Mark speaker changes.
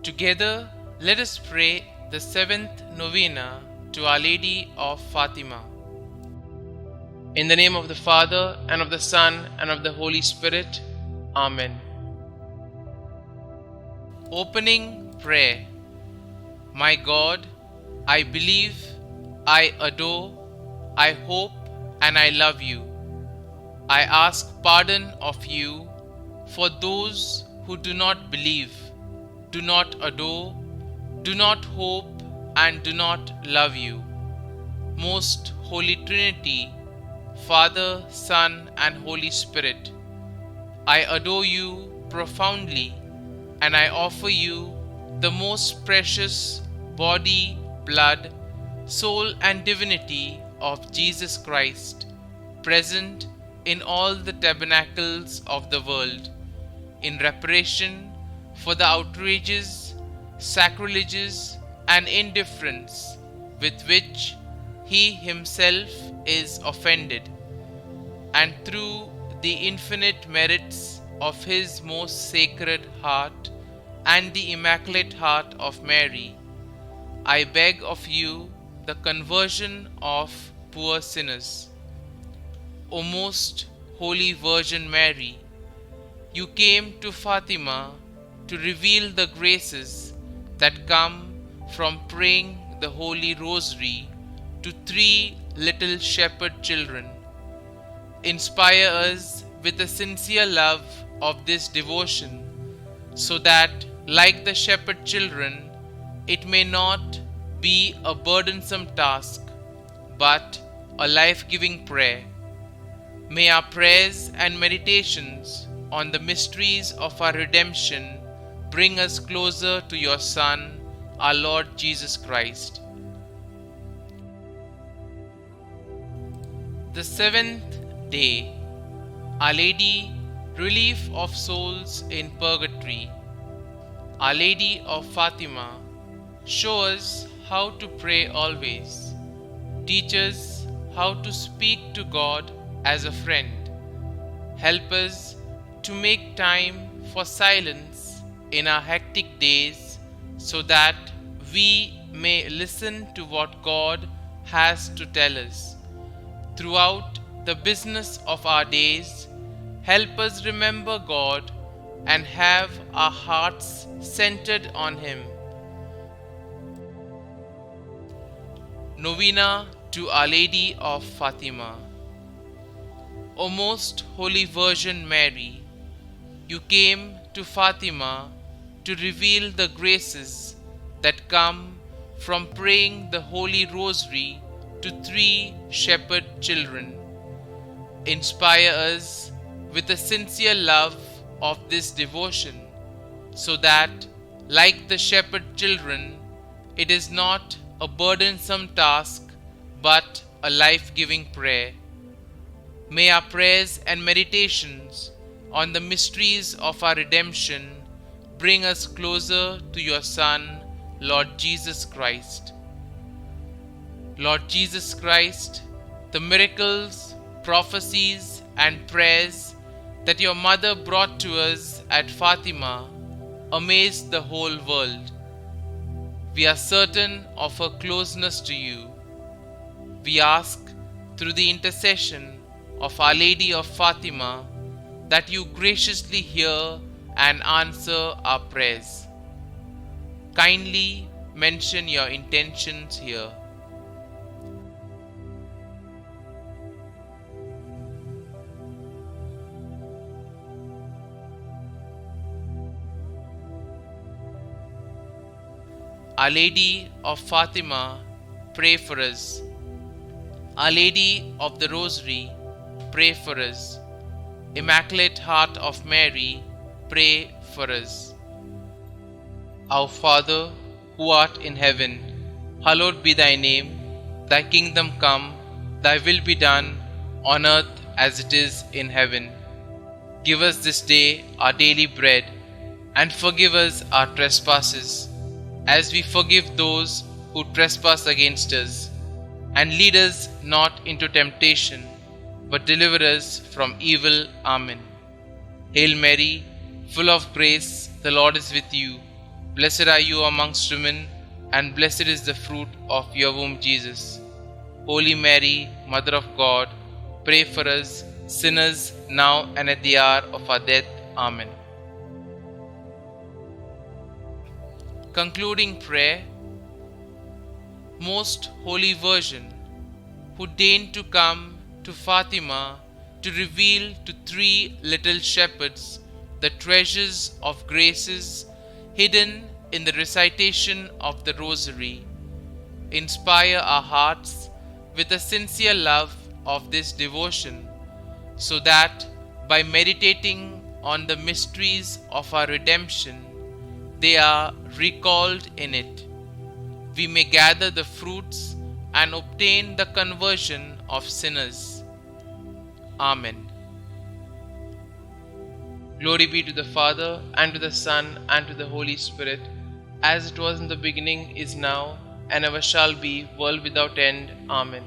Speaker 1: Together, let us pray the seventh novena to Our Lady of Fatima. In the name of the Father, and of the Son, and of the Holy Spirit. Amen. Opening Prayer. My God, I believe, I adore, I hope, and I love you. I ask pardon of you for those who do not believe, do not adore, do not hope, and do not love you. Most Holy Trinity, Father, Son, and Holy Spirit, I adore you profoundly, and I offer you the most precious body, blood, soul, and divinity of Jesus Christ, present in all the tabernacles of the world, in reparation for the outrages, sacrileges, and indifference with which he himself is offended, and through the infinite merits of his most sacred heart and the Immaculate Heart of Mary, I beg of you the conversion of poor sinners. O most Holy Virgin Mary, you came to Fatima to reveal the graces that come from praying the Holy Rosary to 3 little shepherd children. Inspire us with a sincere love of this devotion, so that, like the shepherd children, it may not be a burdensome task, but a life-giving prayer. May our prayers and meditations on the mysteries of our redemption bring us closer to your Son, our Lord Jesus Christ. The seventh day. Our Lady, relief of souls in purgatory. Our Lady of Fatima, show us how to pray always. Teach us how to speak to God as a friend. Help us to make time for silence in our hectic days, so that we may listen to what God has to tell us. Throughout the business of our days, help us remember God and have our hearts centered on Him. Novena to Our Lady of Fatima. O most Holy Virgin Mary, you came to Fatima to reveal the graces that come from praying the Holy Rosary to 3 shepherd children. Inspire us with a sincere love of this devotion, so that, like the shepherd children, it is not a burdensome task, but a life-giving prayer. May our prayers and meditations on the mysteries of our redemption bring us closer to your Son, Lord Jesus Christ. Lord Jesus Christ, the miracles, prophecies, and prayers that your mother brought to us at Fatima amazed the whole world. We are certain of her closeness to you. We ask, through the intercession of Our Lady of Fatima, that you graciously hear and answer our prayers. Kindly mention your intentions here. Our Lady of Fatima, pray for us. Our Lady of the Rosary, pray for us. Immaculate Heart of Mary, pray for us. Our Father, who art in heaven, hallowed be thy name. Thy kingdom come, thy will be done, on earth as it is in heaven. Give us this day our daily bread, and forgive us our trespasses, as we forgive those who trespass against us. And lead us not into temptation, but deliver us from evil. Amen. Hail Mary, full of grace, the Lord is with you. Blessed are you amongst women, and blessed is the fruit of your womb, Jesus. Holy Mary, Mother of God, pray for us sinners now and at the hour of our death. Amen. Concluding prayer. Most Holy Virgin, who deigned to come to Fatima to reveal to three little shepherds the treasures of graces hidden in the recitation of the Rosary, inspire our hearts with a sincere love of this devotion, so that by meditating on the mysteries of our redemption, they are recalled in it, we may gather the fruits and obtain the conversion of sinners. Amen. Glory be to the Father, and to the Son, and to the Holy Spirit, as it was in the beginning, is now, and ever shall be, world without end. Amen.